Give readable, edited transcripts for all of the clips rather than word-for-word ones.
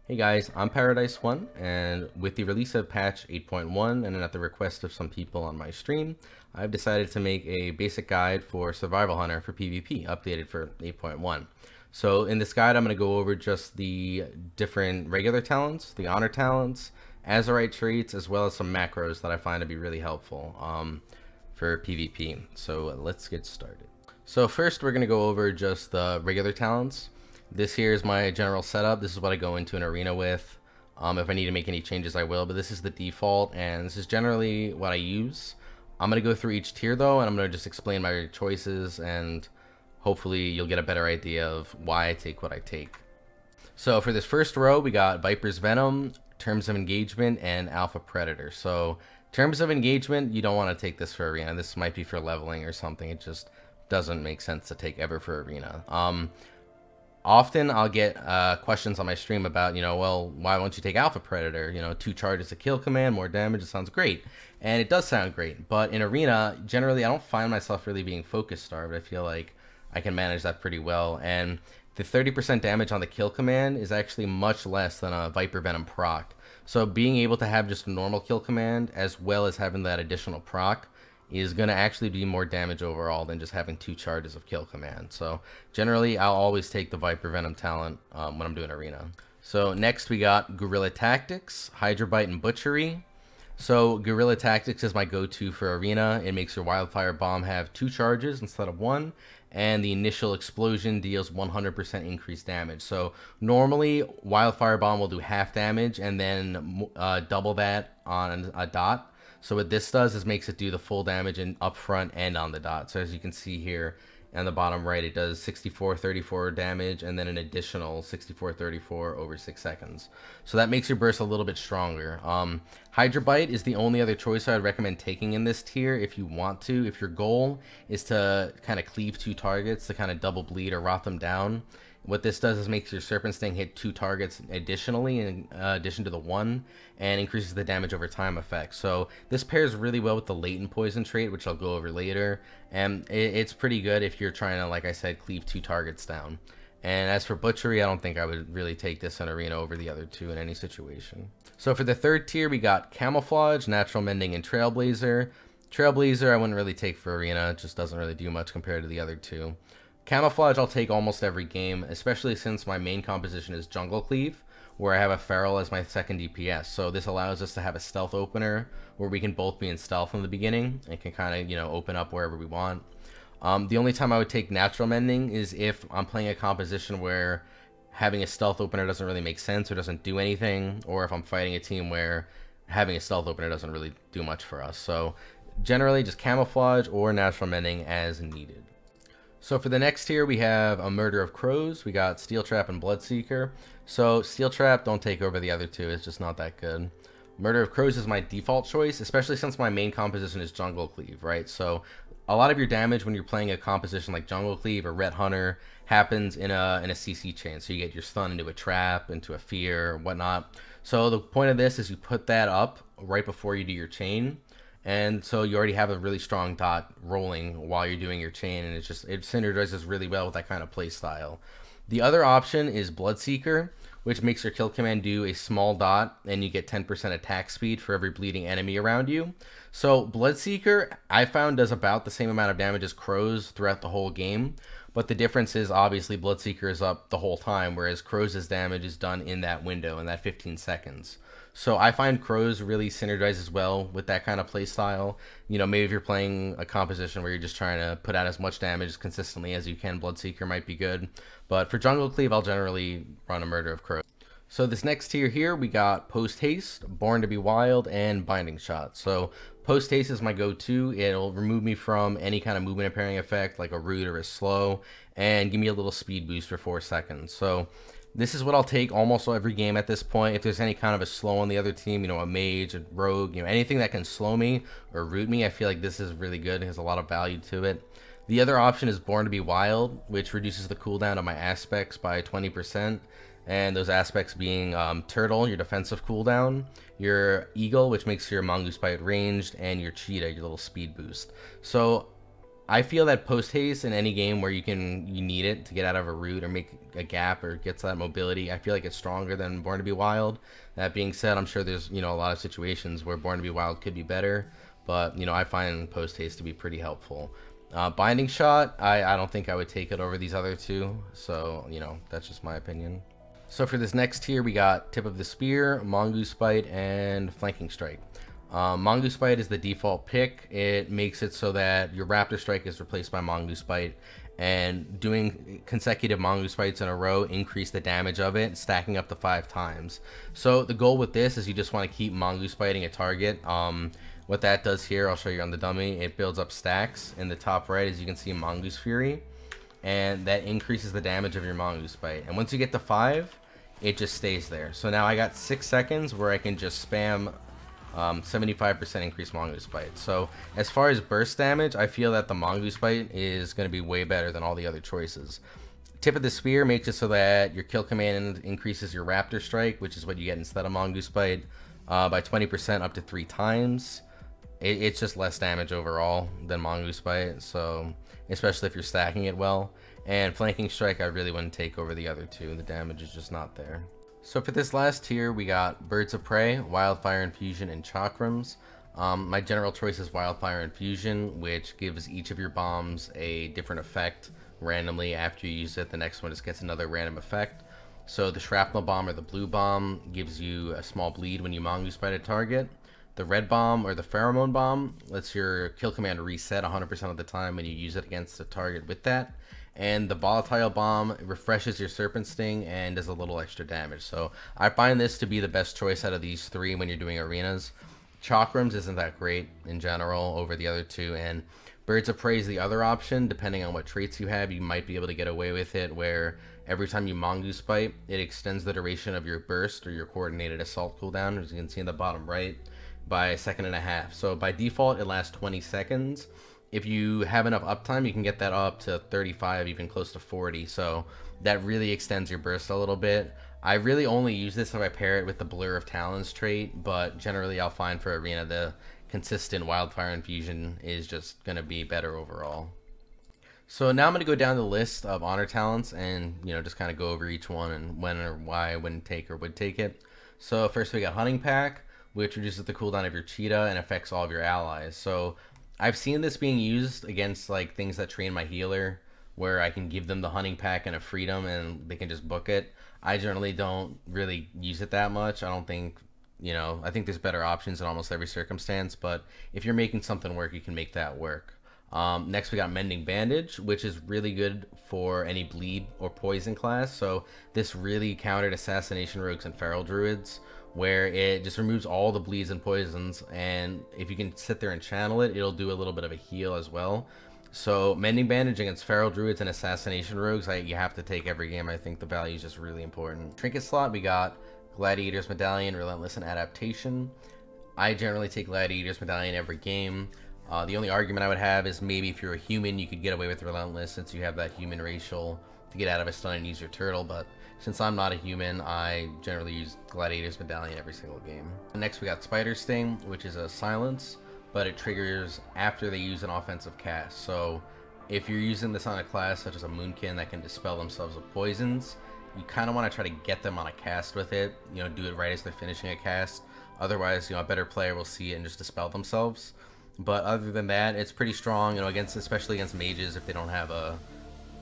Hey guys, I'm Paradise1, and with the release of patch 8.1 and at the request of some people on my stream, I've decided to make a basic guide for Survival Hunter for PvP, updated for 8.1. So in this guide, I'm going to go over just the different regular talents, the honor talents, Azurite Traits, as well as some macros that I find to be really helpful for PvP. So let's get started. So first, we're going to go over just the regular talents. This here is my general setup. This is what I go into an arena with. If I need to make any changes, I will, but this is the default, and this is generally what I use. I'm going to go through each tier, though, and I'm going to just explain my choices, and hopefully you'll get a better idea of why I take what I take. So for this first row, we got Viper's Venom, Terms of Engagement, and Alpha Predator. So Terms of Engagement, you don't want to take this for arena. This might be for leveling or something. It just doesn't make sense to take ever for arena. Often I'll get questions on my stream about, well, why won't you take Alpha Predator? 2 charges to kill command, more damage, it sounds great. And it does sound great, but in arena, generally I don't find myself really being focus starved. I feel like I can manage that pretty well. And the 30% damage on the kill command is actually much less than a Viper Venom proc. So being able to have just a normal kill command as well as having that additional proc is going to actually be more damage overall than just having 2 charges of kill command. So generally I'll always take the Viper Venom talent when I'm doing arena. So next we got Guerrilla Tactics, Hydra Bite, and Butchery. So Guerrilla Tactics is my go-to for arena. It makes your Wildfire Bomb have 2 charges instead of 1, and the initial explosion deals 100% increased damage. So normally Wildfire Bomb will do half damage and then double that on a dot. So what this does is makes it do the full damage in up front and on the dot. So as you can see here on the bottom right, it does 64-34 damage and then an additional 64-34 over 6 seconds. So that makes your burst a little bit stronger. Hydra Bite is the only other choice I'd recommend taking in this tier if you want to. If your goal is to kind of cleave 2 targets to kind of double bleed or rot them down, what this does is makes your Serpent Sting hit 2 targets additionally in addition to the 1, and increases the damage over time effect. So this pairs really well with the Latent Poison trait, which I'll go over later, and it's pretty good if you're trying to, like I said, cleave 2 targets down. And as for Butchery, I don't think I would really take this in arena over the other 2 in any situation. So for the third tier, we got Camouflage, Natural Mending, and Trailblazer. Trailblazer I wouldn't really take for arena. It just doesn't really do much compared to the other 2. Camouflage I'll take almost every game, especially since my main composition is Jungle Cleave, where I have a Feral as my second DPS. So this allows us to have a stealth opener where we can both be in stealth in the beginning and can kind of, open up wherever we want. The only time I would take Natural Mending is if I'm playing a composition where having a stealth opener doesn't really make sense or doesn't do anything, or if I'm fighting a team where having a stealth opener doesn't really do much for us. So generally just Camouflage or Natural Mending as needed. So for the next tier, we have a Murder of Crows. We got Steel Trap and Bloodseeker. So Steel Trap, don't take over the other 2. It's just not that good. Murder of Crows is my default choice, especially since my main composition is Jungle Cleave, right? So a lot of your damage when you're playing a composition like Jungle Cleave or Red Hunter happens in a CC chain. So you get your stun into a trap, into a fear, whatnot. So the point of this is you put that up right before you do your chain. And so you already have a really strong dot rolling while you're doing your chain, and it synergizes really well with that kind of play style. The other option is Bloodseeker, which makes your kill command do a small dot, and you get 10% attack speed for every bleeding enemy around you. So Bloodseeker, I found, does about the same amount of damage as Crows throughout the whole game, but the difference is obviously Bloodseeker is up the whole time, whereas Crows' damage is done in that window, in that 15 seconds. So I find Crows really synergizes well with that kind of play style. Maybe if you're playing a composition where you're just trying to put out as much damage consistently as you can, Bloodseeker might be good. But for Jungle Cleave, I'll generally run a Murder of Crows. So this next tier here, we got Post Haste, Born to be Wild, and Binding Shot. So Post Haste is my go-to. It'll remove me from any kind of movement impairing effect like a root or a slow, and give me a little speed boost for 4 seconds. So this is what I'll take almost every game at this point. If there's any kind of a slow on the other team, a mage, a rogue, anything that can slow me or root me, I feel like this is really good. It has a lot of value to it. The other option is Born to be Wild, which reduces the cooldown of my aspects by 20%. And those aspects being Turtle, your defensive cooldown, your Eagle, which makes your Mongoose Bite ranged, and your Cheetah, your little speed boost. So I feel that post haste in any game where you need it to get out of a root or make a gap or get to that mobility, I feel like it's stronger than Born to Be Wild. That being said, I'm sure there's, a lot of situations where Born to Be Wild could be better, but I find post haste to be pretty helpful. Binding Shot, I don't think I would take it over these other two, so that's just my opinion. So for this next tier, we got Tip of the Spear, Mongoose Bite, and Flanking Strike. Mongoose Bite is the default pick. It makes it so that your Raptor Strike is replaced by Mongoose Bite, and doing consecutive Mongoose Bites in a row increase the damage of it, stacking up to 5 times. So the goal with this is you just want to keep Mongoose Biting a target. What that does here, I'll show you on the dummy, it builds up stacks. In the top right, as you can see, Mongoose Fury, and that increases the damage of your Mongoose Bite. And once you get to 5, it just stays there. So now I got 6 seconds where I can just spam 75% increased Mongoose Bite. So as far as burst damage, I feel that the Mongoose Bite is going to be way better than all the other choices. Tip of the Spear makes it so that your kill command increases your Raptor Strike, which is what you get instead of Mongoose Bite, by 20% up to 3 times. It's just less damage overall than Mongoose Bite, so especially if you're stacking it well. And Flanking Strike I really wouldn't take over the other two. The damage is just not there. So for this last tier, we got Birds of Prey, Wildfire Infusion, and Chakrams. My general choice is Wildfire Infusion, which gives each of your bombs a different effect randomly. After you use it, the next one just gets another random effect. So the Shrapnel Bomb or the Blue Bomb gives you a small bleed when you Mongoose Bite a target. The Red Bomb or the Pheromone Bomb lets your kill command reset 100% of the time when you use it against a target with that. And the Volatile Bomb refreshes your Serpent Sting and does a little extra damage. So I find this to be the best choice out of these 3 when you're doing arenas. Chakrams isn't that great in general over the other 2, and Birds of Prey is the other option. Depending on what traits you have, you might be able to get away with it, where every time you Mongoose Bite, it extends the duration of your burst or your coordinated assault cooldown, as you can see in the bottom right, by 1.5 seconds. So by default, it lasts 20 seconds. If you have enough uptime, you can get that up to 35, even close to 40. So that really extends your burst a little bit. I really only use this if I pair it with the Blur of Talons trait, but generally I'll find for arena the consistent Wildfire Infusion is just going to be better overall. So now I'm going to go down the list of honor talents and just kind of go over each one and when or why I wouldn't take or would take it. So first we got Hunting Pack, which reduces the cooldown of your cheetah and affects all of your allies. So I've seen this being used against like things that train my healer, where I can give them the Hunting Pack and a freedom and they can just book it. I generally don't really use it that much. I don't think, I think there's better options in almost every circumstance, but if you're making something work, you can make that work. Next we got Mending Bandage, which is really good for any bleed or poison class. So this really countered Assassination Rogues and Feral Druids, where it just removes all the bleeds and poisons, and if you can sit there and channel it, it'll do a little bit of a heal as well. So Mending Bandage against Feral Druids and Assassination Rogues, you have to take every game. I think the value is just really important. Trinket slot, we got Gladiator's Medallion, Relentless, and Adaptation. I generally take Gladiator's Medallion every game. The only argument I would have is maybe if you're a human, you could get away with Relentless since you have that human racial to get out of a stun and use your turtle, but since I'm not a human, I generally use Gladiator's Medallion every single game. Next we got Spider Sting, which is a silence, but it triggers after they use an offensive cast. So if you're using this on a class such as a Moonkin that can dispel themselves with poisons, you kind of want to try to get them on a cast with it, do it right as they're finishing a cast. Otherwise, a better player will see it and just dispel themselves. But other than that, it's pretty strong, especially against mages if they don't have a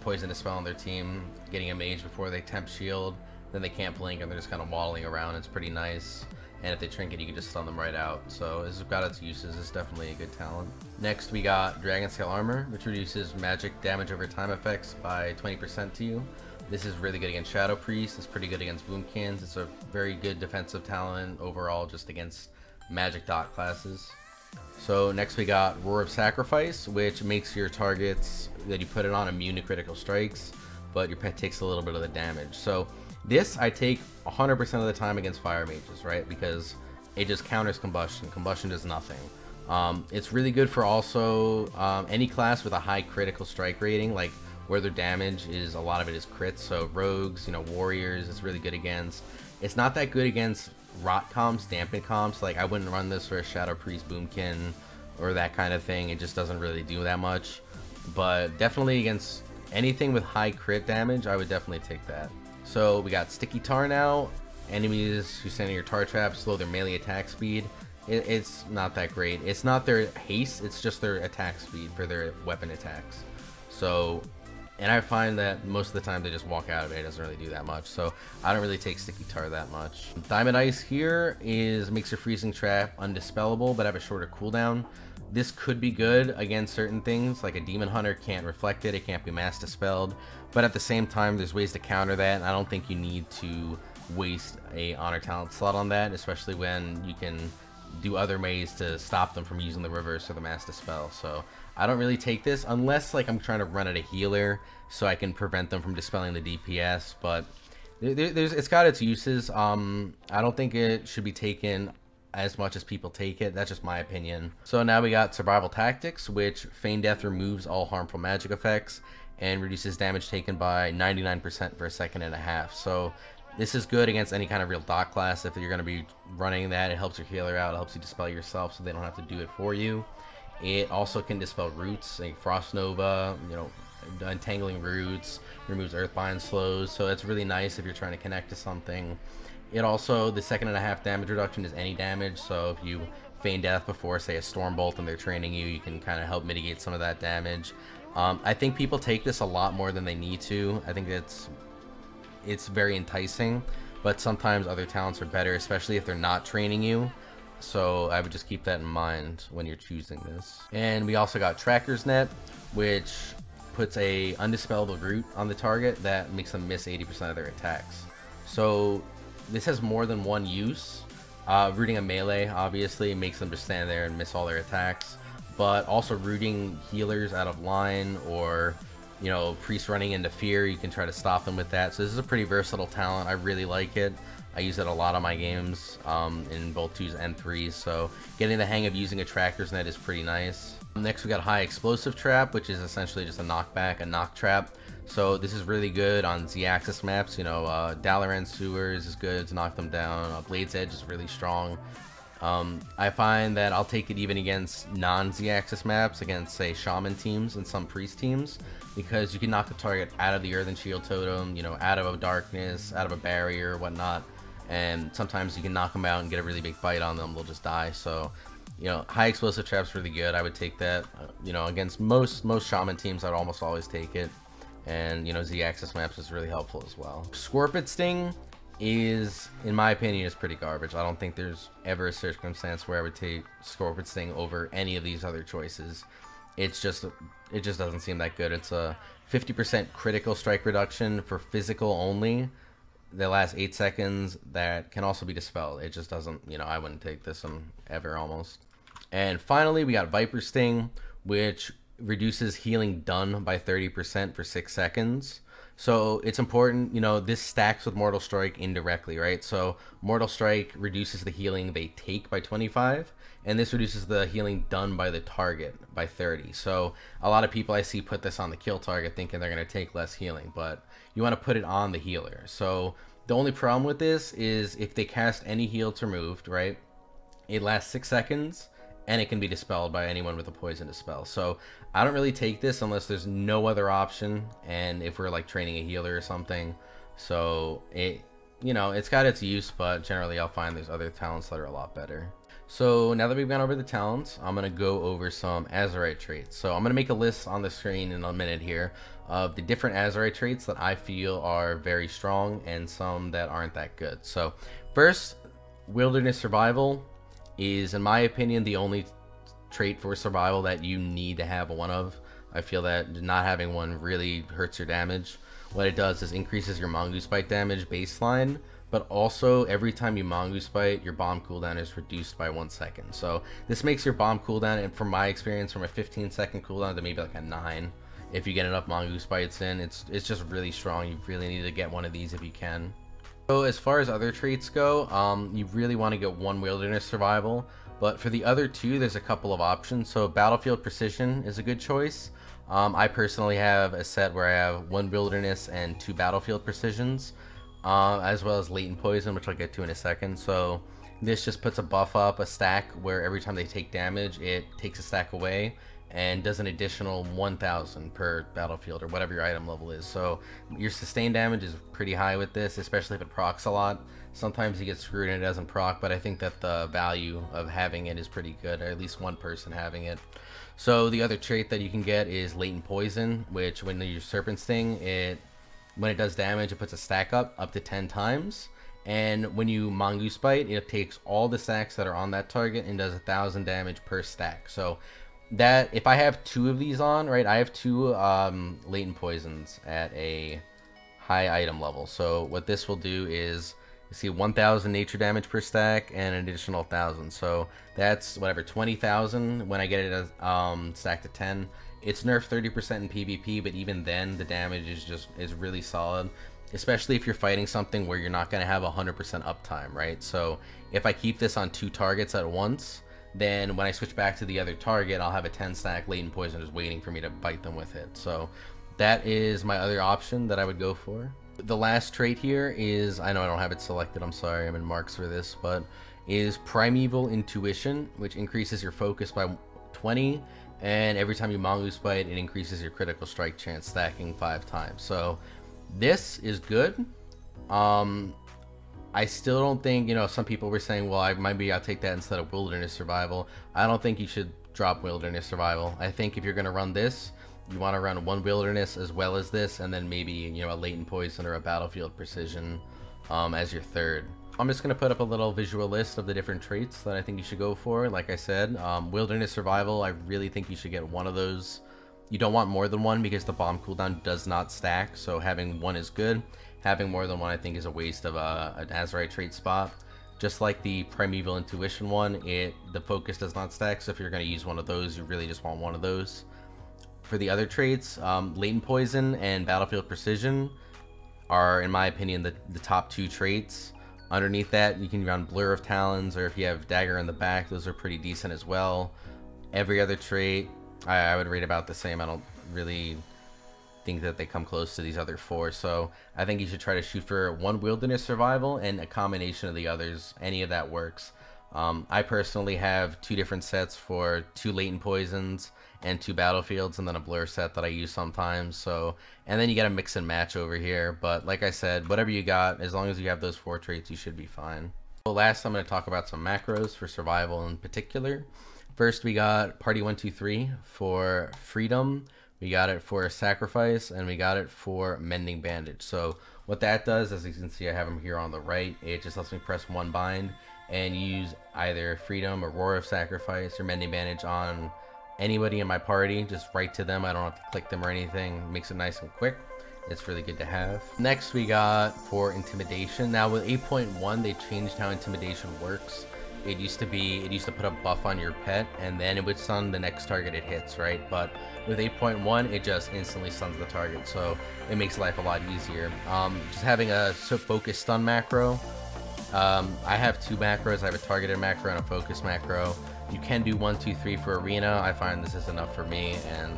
poison dispel on their team. Getting a mage before they temp shield, then they can't blink and they're just kind of waddling around. It's pretty nice. And if they trinket, you can just stun them right out. So this has got its uses. It's definitely a good talent. Next, we got Dragon Scale Armor, which reduces magic damage over time effects by 20% to you. This is really good against Shadow Priest. It's pretty good against Boomkins. It's a very good defensive talent overall, just against magic dot classes. So next we got Roar of Sacrifice, which makes your targets that you put it on immune to critical strikes, but your pet takes a little bit of the damage. So this I take 100% of the time against fire mages, right? Because it just counters combustion. Combustion does nothing. It's really good for also any class with a high critical strike rating, like where their damage is, a lot of it is crits. So rogues, warriors, it's really good against. It's not that good against rot comps, dampen comps. Like I wouldn't run this for a Shadow Priest Boomkin or that kind of thing. It just doesn't really do that much. but definitely against anything with high crit damage, I would definitely take that. So we got Sticky Tar now. Enemies who stand in your tar trap slow their melee attack speed. It's not that great. It's not their haste, it's just their attack speed for their weapon attacks. So, and I find that most of the time they just walk out of it. It doesn't really do that much. So I don't really take Sticky Tar that much. Diamond Ice here makes your freezing trap undispellable but have a shorter cooldown. This could be good against certain things, like a Demon Hunter can't reflect it, it can't be mass dispelled, but at the same time there's ways to counter that, and I don't think you need to waste a honor talent slot on that, especially when you can do other ways to stop them from using the reverse or the mass dispel. So I don't really take this unless like I'm trying to run at a healer so I can prevent them from dispelling the DPS, but it's got its uses. I don't think it should be taken as much as people take it. That's just my opinion. So now we got Survival Tactics, which Feign Death removes all harmful magic effects and reduces damage taken by 99% for a second and a half. So this is good against any kind of real dot class. If you're going to be running that, it helps your healer out, it helps you dispel yourself so they don't have to do it for you. It also can dispel roots, like Frost Nova, you know, Entangling Roots, removes Earthbind slows, so it's really nice if you're trying to connect to something. It also, the second and a half damage reduction is any damage, so if you feign death before, say, a Storm Bolt and they're training you, you can kind of help mitigate some of that damage. I think people take this a lot more than they need to. I think it's very enticing, but sometimes other talents are better, especially if they're not training you. So I would just keep that in mind when you're choosing this. And we also got Tracker's Net, which puts a undispellable root on the target that makes them miss 80% of their attacks. So this has more than one use. Rooting a melee obviously makes them just stand there and miss all their attacks, but also rooting healers out of line, or you know, priests running into fear, you can try to stop them with that. So this is a pretty versatile talent. I really like it. I use it a lot on my games in both 2s and 3s, so getting the hang of using a Tracker's Net is pretty nice. Next we got High Explosive Trap, which is essentially just a knockback, a knock trap. So this is really good on Z-axis maps. You know, Dalaran Sewers is good to knock them down. Blade's Edge is really strong. I find that I'll take it even against non-Z-axis maps, against say Shaman teams and some Priest teams, because you can knock the target out of the Earthen Shield Totem, you know, out of a darkness, out of a barrier, whatnot, and sometimes you can knock them out and get a really big bite on them, they'll just die. So, you know, High Explosive Trap's really good. I would take that. You know, against most Shaman teams, I'd almost always take it. And, you know, Z-axis maps is really helpful as well. Scorpid Sting is, in my opinion, is pretty garbage. I don't think there's ever a circumstance where I would take Scorpid Sting over any of these other choices. It just doesn't seem that good. It's a 50% critical strike reduction for physical only. The last 8 seconds that can also be dispelled. It just doesn't, you know, I wouldn't take this one ever almost. And finally, we got Viper Sting, which reduces healing done by 30% for 6 seconds. So it's important, you know, this stacks with Mortal Strike indirectly, right? So Mortal Strike reduces the healing they take by 25, and this reduces the healing done by the target by 30. So a lot of people I see put this on the kill target thinking they're going to take less healing, but you want to put it on the healer. So the only problem with this is if they cast any heal to removed, right? It lasts 6 seconds, and it can be dispelled by anyone with a poison dispel. So I don't really take this unless there's no other option, and if we're like training a healer or something. So it, you know, it's got its use, but generally I'll find there's other talents that are a lot better. So now that we've gone over the talents, I'm going to go over some Azurite traits. So I'm going to make a list on the screen in a minute here of the different Azurite traits that I feel are very strong and some that aren't that good. So first, Wilderness Survival is, in my opinion, the only trait for survival that you need to have one of. I feel that not having one really hurts your damage. What it does is increases your Mongoose Bite damage baseline, but also every time you Mongoose Bite, your bomb cooldown is reduced by 1 second. So this makes your bomb cooldown, and from my experience, from a 15-second cooldown to maybe like a 9. If you get enough Mongoose Bites in, it's just really strong. You really need to get one of these if you can. So as far as other traits go, you really want to get one Wilderness Survival, but for the other two, there's a couple of options. So Battlefield Precision is a good choice. I personally have a set where I have 1 Wilderness and 2 Battlefield Precisions, as well as Latent Poison, which I'll get to in a second. So this just puts a buff up, a stack, where every time they take damage, it takes a stack away, and does an additional 1000 per battlefield or whatever your item level is. So your sustain damage is pretty high with this, especially if it procs a lot. Sometimes you get screwed and it doesn't proc, but I think that the value of having it is pretty good, or at least one person having it. So the other trait that you can get is Latent Poison, which when you Serpent Sting, when it does damage, it puts a stack up to 10 times. And when you Mongoose Bite, it takes all the stacks that are on that target and does 1000 damage per stack. So that, if I have 2 of these on, right, I have 2 Latent Poisons at a high item level. So what this will do is, you see 1000 nature damage per stack and an additional 1000. So that's whatever, 20,000 when I get it as stacked to 10. It's nerfed 30% in PvP, but even then the damage is really solid, especially if you're fighting something where you're not going to have 100% uptime, right? So if I keep this on 2 targets at once, then when I switch back to the other target, I'll have a 10 stack Latent Poison just waiting for me to bite them with it. So that is my other option that I would go for. The last trait here is, I know I don't have it selected, I'm sorry, I'm in marks for this, but is Primeval Intuition, which increases your focus by 20, and every time you Mongoose Bite, it increases your critical strike chance, stacking 5 times. So this is good. I still don't think, you know, some people were saying, well, maybe I'll take that instead of Wilderness Survival. I don't think you should drop Wilderness Survival. I think if you're going to run this, you want to run 1 Wilderness as well as this, and then maybe, you know, a Latent Poison or a Battlefield Precision as your third. I'm just going to put up a little visual list of the different traits that I think you should go for. Like I said, Wilderness Survival, I really think you should get 1 of those. You don't want more than 1 because the bomb cooldown does not stack, so having 1 is good. Having more than 1 I think is a waste of an Azurite Trait spot. Just like the Primeval Intuition one, the focus does not stack, so if you're going to use 1 of those, you really just want 1 of those. For the other traits, Latent Poison and Battlefield Precision are, in my opinion, the top 2 traits. Underneath that, you can run Blur of Talons, or if you have Dagger in the back, those are pretty decent as well. Every other trait, I would rate about the same. I don't really think that they come close to these other 4, so I think you should try to shoot for 1 Wilderness Survival and a combination of the others. Any of that works. I personally have 2 different sets for 2 Latent Poisons and 2 Battlefields, and then a Blur set that I use sometimes. So, and then you gotta mix and match over here, but like I said, whatever you got, as long as you have those 4 traits, you should be fine. So last, I'm going to talk about some macros for survival in particular. First, we got Party 123 for Freedom, we got it for Sacrifice, and we got it for Mending Bandage. So what that does, as you can see, I have them here on the right, it just lets me press 1 bind and use either Freedom or Roar of Sacrifice or Mending Bandage on anybody in my party, just right to them. I don't have to click them or anything. Makes it nice and quick. It's really good to have. Next, we got for Intimidation. Now with 8.1, they changed how Intimidation works. It used to put a buff on your pet, and then it would stun the next target it hits, right? But with 8.1, it just instantly stuns the target, so it makes life a lot easier. Just having a focus stun macro. I have 2 macros. I have a targeted macro and a focus macro. You can do 1, 2, 3 for arena. I find this is enough for me, and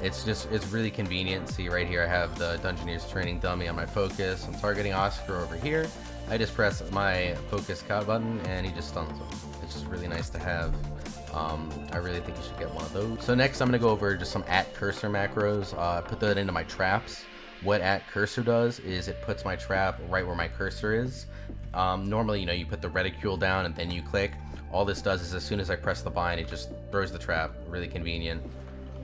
it's really convenient. See right here, I have the Dungeoneer's Training Dummy on my focus. I'm targeting Oscar over here. I just press my focus COD button and he just stuns him. It's just really nice to have. I really think you should get 1 of those. So next, I'm gonna go over just some @cursor macros. Put that into my traps. What @cursor does is it puts my trap right where my cursor is. Normally, you know, you put the reticule down and then you click. All this does is as soon as I press the bind, it just throws the trap. Really convenient.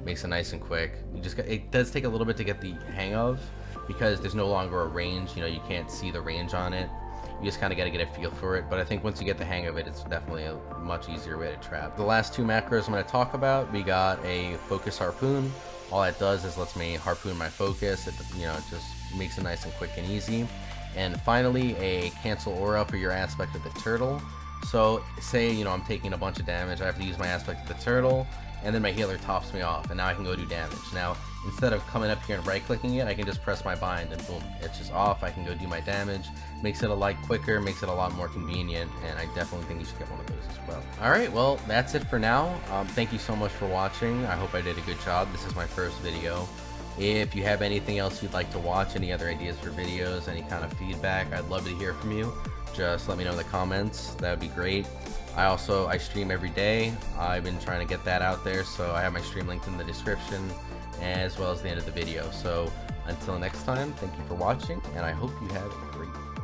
Makes it nice and quick. It does take a little bit to get the hang of because there's no longer a range. You know, you can't see the range on it. You just kind of got to get a feel for it, but I think once you get the hang of it, it's definitely a much easier way to trap. The last 2 macros I'm going to talk about, we got a Focus Harpoon. All that does is lets me harpoon my focus. It, you know, it just makes it nice and quick and easy. And finally, a Cancel Aura for your Aspect of the Turtle. So say, you know, I'm taking a bunch of damage, I have to use my Aspect of the Turtle, and then my healer tops me off, and now I can go do damage. Now, instead of coming up here and right-clicking it, I can just press my bind, and boom, it's just off. I can go do my damage. Makes it a lot quicker, makes it a lot more convenient, and I definitely think you should get 1 of those as well. Alright, well, that's it for now. Thank you so much for watching. I hope I did a good job. This is my first video. If you have anything else you'd like to watch, any other ideas for videos, any kind of feedback, I'd love to hear from you. Just let me know in the comments. That would be great. I stream every day. I've been trying to get that out there, so I have my stream linked in the description as well as the end of the video. So until next time, thank you for watching, and I hope you have a great day.